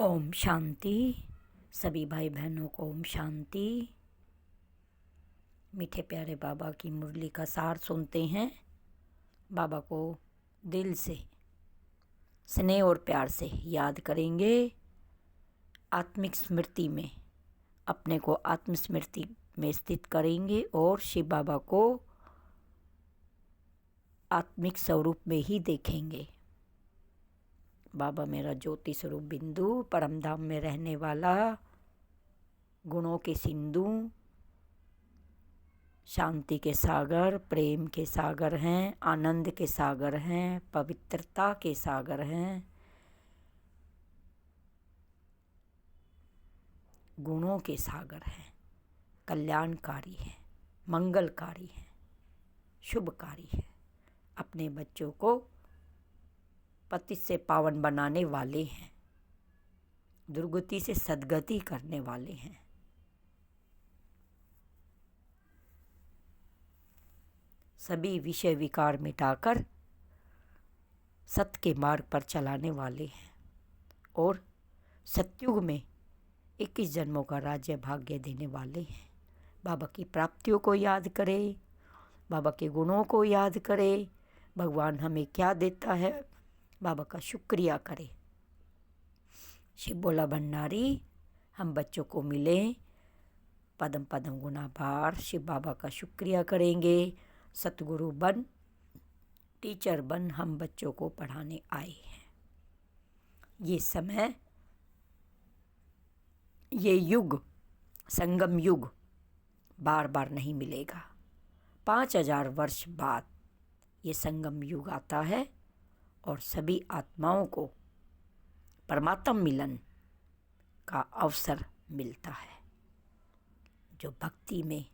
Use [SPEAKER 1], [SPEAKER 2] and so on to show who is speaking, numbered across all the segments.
[SPEAKER 1] ओम शांति। सभी भाई बहनों को ओम शांति। मीठे प्यारे बाबा की मुरली का सार सुनते हैं। बाबा को दिल से स्नेह और प्यार से याद करेंगे। आत्मिक स्मृति में अपने को आत्मस्मृति में स्थित करेंगे और शिव बाबा को आत्मिक स्वरूप में ही देखेंगे। बाबा मेरा ज्योति स्वरूप बिंदु, परम धाम में रहने वाला, गुणों के सिंधु, शांति के सागर, प्रेम के सागर हैं, आनंद के सागर हैं, पवित्रता के सागर हैं, गुणों के सागर हैं, कल्याणकारी हैं, मंगलकारी हैं, शुभकारी हैं। अपने बच्चों को पतित से पावन बनाने वाले हैं, दुर्गति से सद्गति करने वाले हैं। सभी विषय विकार मिटाकर सत्य के मार्ग पर चलाने वाले हैं और सतयुग में 21 जन्मों का राज्य भाग्य देने वाले हैं। बाबा की प्राप्तियों को याद करें, बाबा के गुणों को याद करें, भगवान हमें क्या देता है, बाबा का शुक्रिया करें। शिव बोला भंडारी हम बच्चों को मिले, पदम पदम गुना भार शिव बाबा का शुक्रिया करेंगे। सतगुरु बन, टीचर बन हम बच्चों को पढ़ाने आए हैं। ये समय, ये युग संगम युग बार बार नहीं मिलेगा। 5000 वर्ष बाद ये संगम युग आता है और सभी आत्माओं को परमात्म मिलन का अवसर मिलता है। जो भक्ति में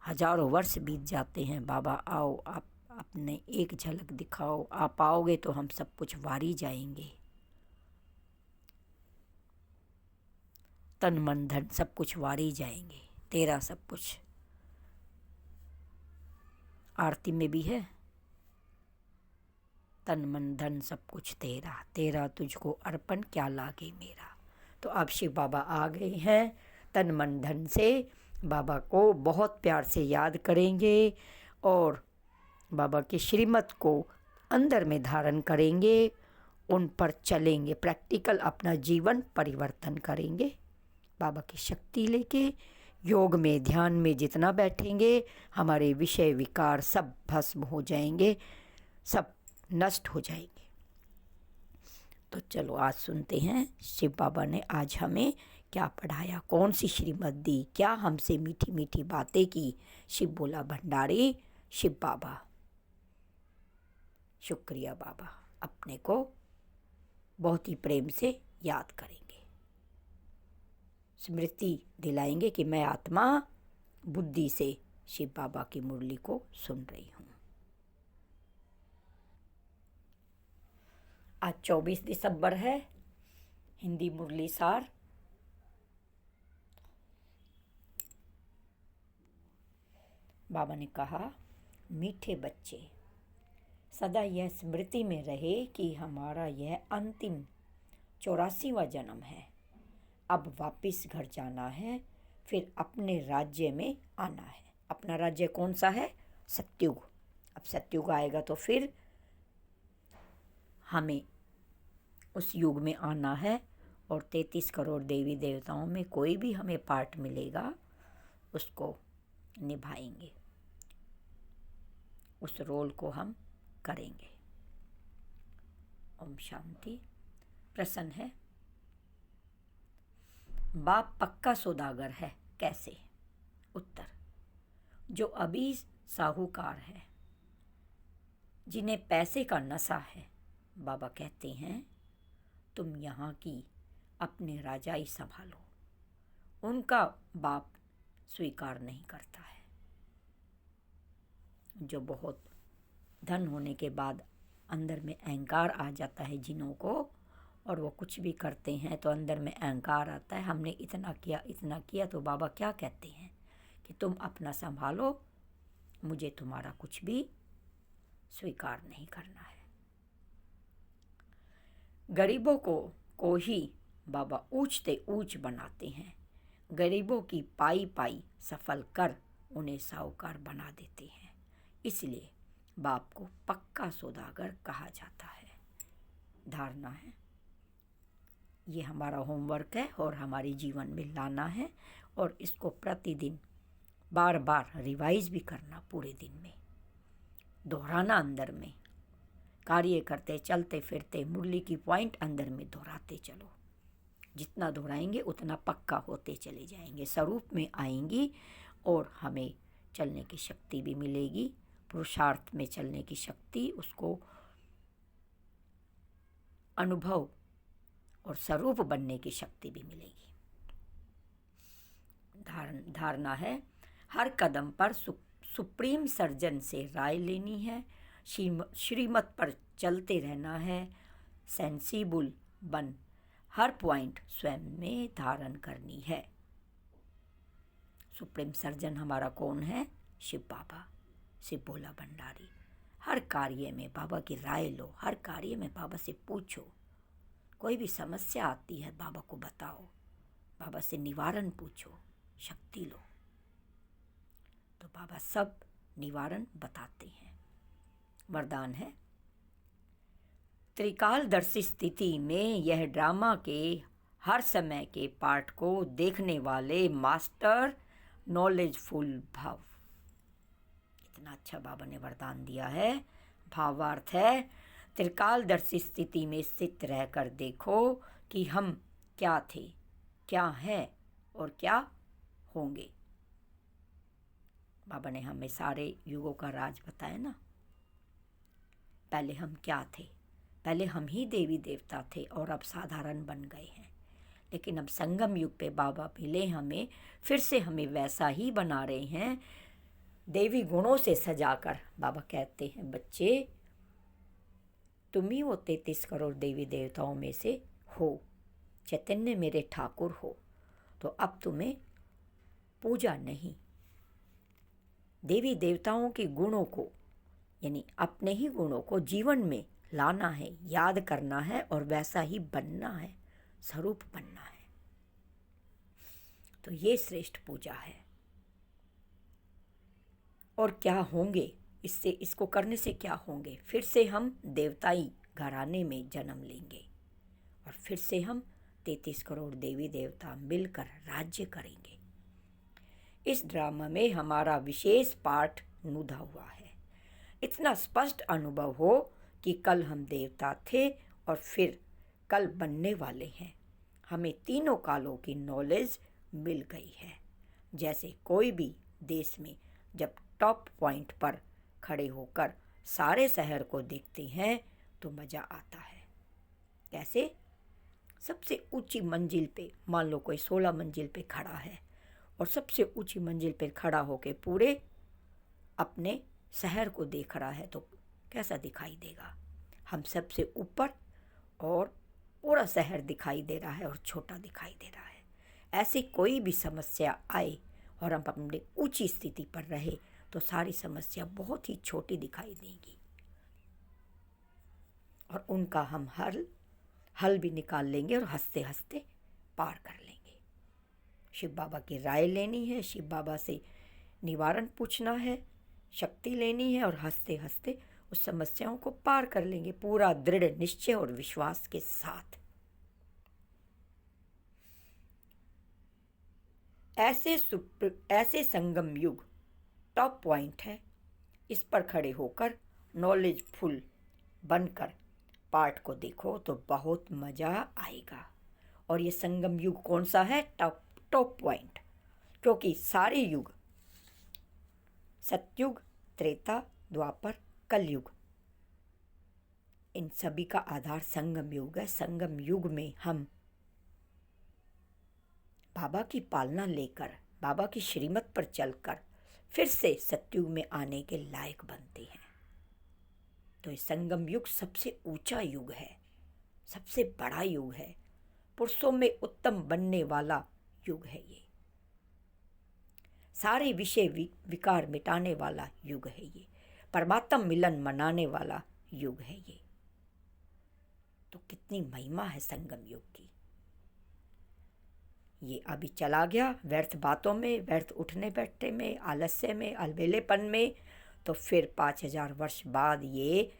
[SPEAKER 1] हजारों वर्ष बीत जाते हैं, बाबा आओ आप अपने एक झलक दिखाओ, आप आओगे तो हम सब कुछ वारी जाएंगे। तन मन धन सब कुछ वारी जाएंगे, तेरा सब कुछ। आरती में भी है, तन मन धन सब कुछ तेरा, तेरा तुझको अर्पण क्या लागे मेरा। तो अब शिव बाबा आ गए हैं। तन मन धन से बाबा को बहुत प्यार से याद करेंगे और बाबा के श्रीमत को अंदर में धारण करेंगे, उन पर चलेंगे, प्रैक्टिकल अपना जीवन परिवर्तन करेंगे। बाबा की शक्ति लेके योग में ध्यान में जितना बैठेंगे, हमारे विषय विकार सब भस्म हो जाएंगे, सब नष्ट हो जाएंगे। तो चलो आज सुनते हैं शिव बाबा ने आज हमें क्या पढ़ाया, कौन सी श्रीमत दी, क्या हमसे मीठी मीठी बातें की। शिव बोला भंडारी शिव बाबा, शुक्रिया बाबा। अपने को बहुत ही प्रेम से याद करेंगे, स्मृति दिलाएंगे कि मैं आत्मा बुद्धि से शिव बाबा की मुरली को सुन रही हूँ। आज 24 दिसंबर है। हिंदी मुरली सार। बाबा ने कहा, मीठे बच्चे सदा यह स्मृति में रहे कि हमारा यह अंतिम 84वां जन्म है। अब वापिस घर जाना है, फिर अपने राज्य में आना है। अपना राज्य कौन सा है? सतयुग। अब सतयुग आएगा तो फिर हमें उस युग में आना है और 33 करोड़ देवी देवताओं में कोई भी हमें पार्ट मिलेगा, उसको निभाएंगे, उस रोल को हम करेंगे। ओम शांति। प्रश्न है, बाप पक्का सौदागर है, कैसे? उत्तर, जो अभी साहूकार है, जिन्हें पैसे का नशा है, बाबा कहते हैं तुम यहाँ की अपने राजाई संभालो। उनका बाप स्वीकार नहीं करता है। जो बहुत धन होने के बाद अंदर में अहंकार आ जाता है जिनों को, और वो कुछ भी करते हैं तो अंदर में अहंकार आता है, हमने इतना किया, तो बाबा क्या कहते हैं कि तुम अपना संभालो, मुझे तुम्हारा कुछ भी स्वीकार नहीं करना है। गरीबों को ही बाबा ऊंचते ऊंच बनाते हैं। गरीबों की पाई पाई सफल कर उन्हें साहूकार बना देते हैं। इसलिए बाप को पक्का सौदागर कहा जाता है। धारणा है, ये हमारा होमवर्क है और हमारे जीवन में लाना है और इसको प्रतिदिन बार बार रिवाइज भी करना, पूरे दिन में दोहराना, अंदर में कार्य करते चलते फिरते मुरली की पॉइंट अंदर में दोहराते चलो। जितना दोहराएंगे उतना पक्का होते चले जाएंगे, स्वरूप में आएंगी और हमें चलने की शक्ति भी मिलेगी, पुरुषार्थ में चलने की शक्ति, उसको अनुभव और स्वरूप बनने की शक्ति भी मिलेगी। धारणा है, हर कदम पर सुप्रीम सर्जन से राय लेनी है, श्रीमत पर चलते रहना है, सेंसिबल बन हर पॉइंट स्वयं में धारण करनी है। सुप्रीम सर्जन हमारा कौन है? शिव बाबा, शिव भोला भंडारी। हर कार्य में बाबा की राय लो, हर कार्य में बाबा से पूछो। कोई भी समस्या आती है बाबा को बताओ, बाबा से निवारण पूछो, शक्ति लो, तो बाबा सब निवारण बताते हैं। वरदान है, त्रिकालदर्शी स्थिति में यह ड्रामा के हर समय के पाठ को देखने वाले मास्टर नॉलेजफुल भाव। इतना अच्छा बाबा ने वरदान दिया है। भावार्थ है, त्रिकालदर्शी स्थिति में स्थित रहकर देखो कि हम क्या थे, क्या हैं और क्या होंगे। बाबा ने हमें सारे युगों का राज बताया ना। पहले हम क्या थे? पहले हम ही देवी देवता थे और अब साधारण बन गए हैं। लेकिन अब संगम युग पे बाबा मिले हमें, फिर से हमें वैसा ही बना रहे हैं, देवी गुणों से सजाकर। बाबा कहते हैं, बच्चे तुम ही वो 33 करोड़ देवी देवताओं में से हो, चैतन्य मेरे ठाकुर हो। तो अब तुम्हें पूजा नहीं, देवी देवताओं के गुणों को, यानी अपने ही गुणों को जीवन में लाना है, याद करना है और वैसा ही बनना है, स्वरूप बनना है। तो ये श्रेष्ठ पूजा है। और क्या होंगे इससे? इसको करने से क्या होंगे? फिर से हम देवताई घराने में जन्म लेंगे और फिर से हम 33 करोड़ देवी देवता मिलकर राज्य करेंगे। इस ड्रामा में हमारा विशेष पाठ नुदा हुआ है। इतना स्पष्ट अनुभव हो कि कल हम देवता थे और फिर कल बनने वाले हैं। हमें तीनों कालों की नॉलेज मिल गई है। जैसे कोई भी देश में जब टॉप पॉइंट पर खड़े होकर सारे शहर को देखते हैं तो मज़ा आता है। कैसे? सबसे ऊंची मंजिल पे, मान लो कोई 16 मंजिल पे खड़ा है और सबसे ऊंची मंजिल पे खड़ा होकर पूरे अपने शहर को देख रहा है, तो कैसा दिखाई देगा? हम सबसे ऊपर और पूरा शहर दिखाई दे रहा है और छोटा दिखाई दे रहा है। ऐसी कोई भी समस्या आए और हम अपने ऊंची स्थिति पर रहे तो सारी समस्या बहुत ही छोटी दिखाई देगी और उनका हम हल भी निकाल लेंगे और हंसते हंसते पार कर लेंगे। शिव बाबा की राय लेनी है, शिव बाबा से निवारण पूछना है, शक्ति लेनी है और हंसते हंसते उस समस्याओं को पार कर लेंगे, पूरा दृढ़ निश्चय और विश्वास के साथ। ऐसे संगम युग टॉप पॉइंट है। इस पर खड़े होकर नॉलेजफुल बनकर पाठ को देखो तो बहुत मज़ा आएगा। और ये संगम युग कौन सा है? Top point. क्योंकि सारे युग, सतयुग, त्रेता, द्वापर, कलयुग, इन सभी का आधार संगम युग है। संगम युग में हम बाबा की पालना लेकर, बाबा की श्रीमत पर चलकर फिर से सतयुग में आने के लायक बनते हैं। तो ये संगम युग सबसे ऊंचा युग है, सबसे बड़ा युग है, पुरुषों में उत्तम बनने वाला युग है। ये सारे विषय विकार मिटाने वाला युग है। ये परमात्मा मिलन मनाने वाला युग है। ये तो कितनी महिमा है संगम युग की। ये अभी चला गया व्यर्थ बातों में, व्यर्थ उठने बैठने में, आलस्य में, अलबेलेपन में, तो फिर 5000 वर्ष बाद ये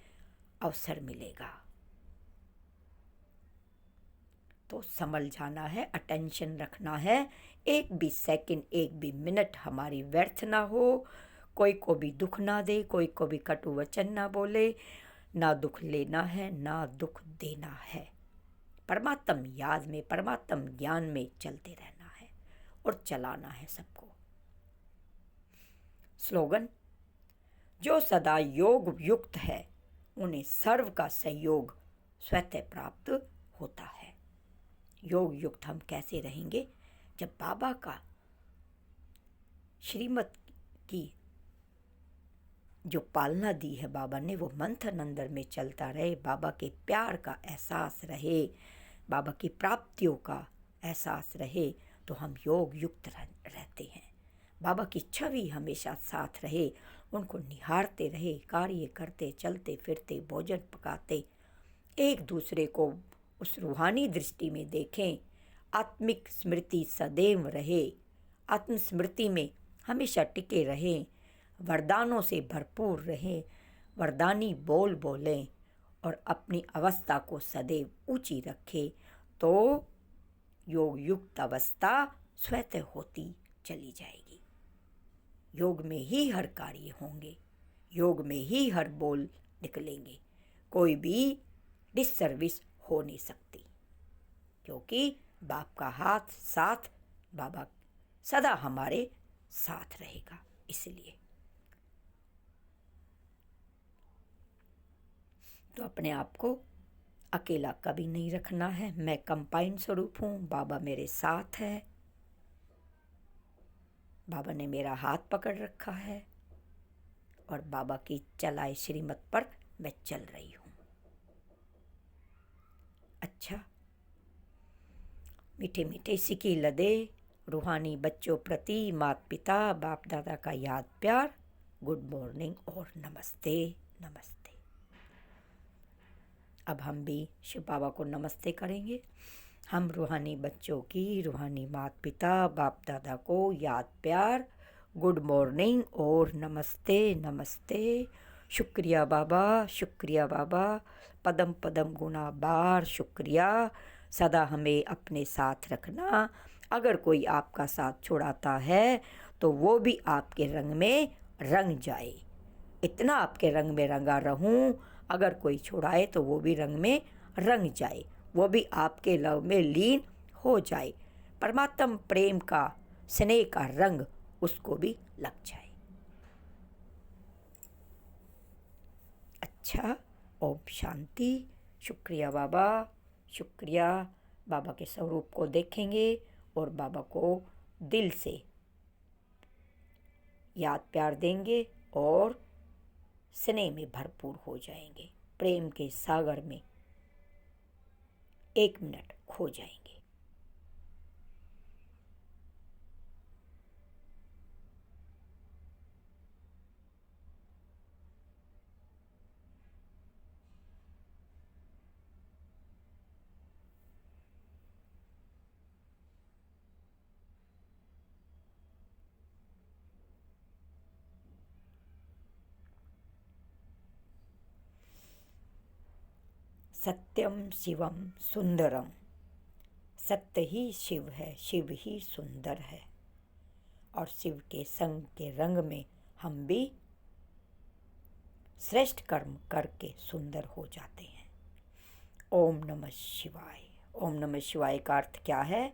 [SPEAKER 1] अवसर मिलेगा। तो संभल जाना है, अटेंशन रखना है, एक भी सेकंड, एक भी मिनट हमारी व्यर्थ ना हो, कोई को भी दुख ना दे, कोई को भी कटु वचन ना बोले, ना दुख लेना है ना दुख देना है। परमात्म याद में, परमात्म ज्ञान में चलते रहना है और चलाना है सबको। स्लोगन, जो सदा योग युक्त है उन्हें सर्व का सहयोग स्वतः प्राप्त होता है। योग युक्त हम कैसे रहेंगे? जब बाबा का श्रीमत की जो पालना दी है बाबा ने, वो मंथन अंदर में चलता रहे, बाबा के प्यार का एहसास रहे, बाबा की प्राप्तियों का एहसास रहे, तो हम योग युक्त रहते हैं। बाबा की छवि हमेशा साथ रहे, उनको निहारते रहे, कार्य करते, चलते फिरते, भोजन पकाते, एक दूसरे को उस रूहानी दृष्टि में देखें। आत्मिक स्मृति सदैव रहे, आत्मस्मृति में हमेशा टिके रहें, वरदानों से भरपूर रहें, वरदानी बोल बोलें और अपनी अवस्था को सदैव ऊंची रखें, तो योग युक्त अवस्था स्वतः होती चली जाएगी। योग में ही हर कार्य होंगे, योग में ही हर बोल निकलेंगे, कोई भी डिससर्विस हो नहीं सकती, क्योंकि बाप का हाथ साथ, बाबा सदा हमारे साथ रहेगा। इसलिए तो अपने आप को अकेला कभी नहीं रखना है। मैं कंबाइंड स्वरूप हूँ, बाबा मेरे साथ है, बाबा ने मेरा हाथ पकड़ रखा है और बाबा की चलाए श्रीमत पर मैं चल रही हूँ। अच्छा, मीठे मीठे सिकी लदे रूहानी बच्चों प्रति माता पिता बाप दादा का याद प्यार, गुड मॉर्निंग और नमस्ते नमस्ते। अब हम भी शिव बाबा को नमस्ते करेंगे। हम रूहानी बच्चों की, रूहानी माता पिता बाप दादा को याद प्यार, गुड मॉर्निंग और नमस्ते नमस्ते। शुक्रिया बाबा, शुक्रिया बाबा, पदम पदम गुना बार शुक्रिया। सदा हमें अपने साथ रखना। अगर कोई आपका साथ छुड़ाता है तो वो भी आपके रंग में रंग जाए। इतना आपके रंग में रंगा रहूं, अगर कोई छुड़ाए तो वो भी रंग में रंग जाए, वो भी आपके लव में लीन हो जाए। परमात्म प्रेम का, स्नेह का रंग उसको भी लग जाए। अच्छा, ओम शांति। शुक्रिया बाबा, शुक्रिया। बाबा के स्वरूप को देखेंगे और बाबा को दिल से याद प्यार देंगे और स्नेह में भरपूर हो जाएंगे। प्रेम के सागर में 1 मिनट खो जाएंगे। सत्यम शिवम सुंदरम। सत्य ही शिव है, शिव ही सुंदर है, और शिव के संग के रंग में हम भी श्रेष्ठ कर्म करके सुंदर हो जाते हैं। ओम नमः शिवाय। ओम नमः शिवाय का अर्थ क्या है?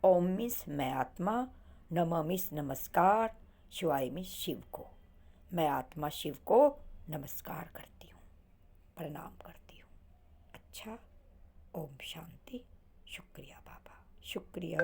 [SPEAKER 1] ओम मीन्स मैं आत्मा, नमः मीन्स नमस्कार, शिवाय मीन्स शिव को। मैं आत्मा शिव को नमस्कार करती हूँ, प्रणाम करती हूँ। अच्छा, ओम शांति। शुक्रिया बाबा, शुक्रिया।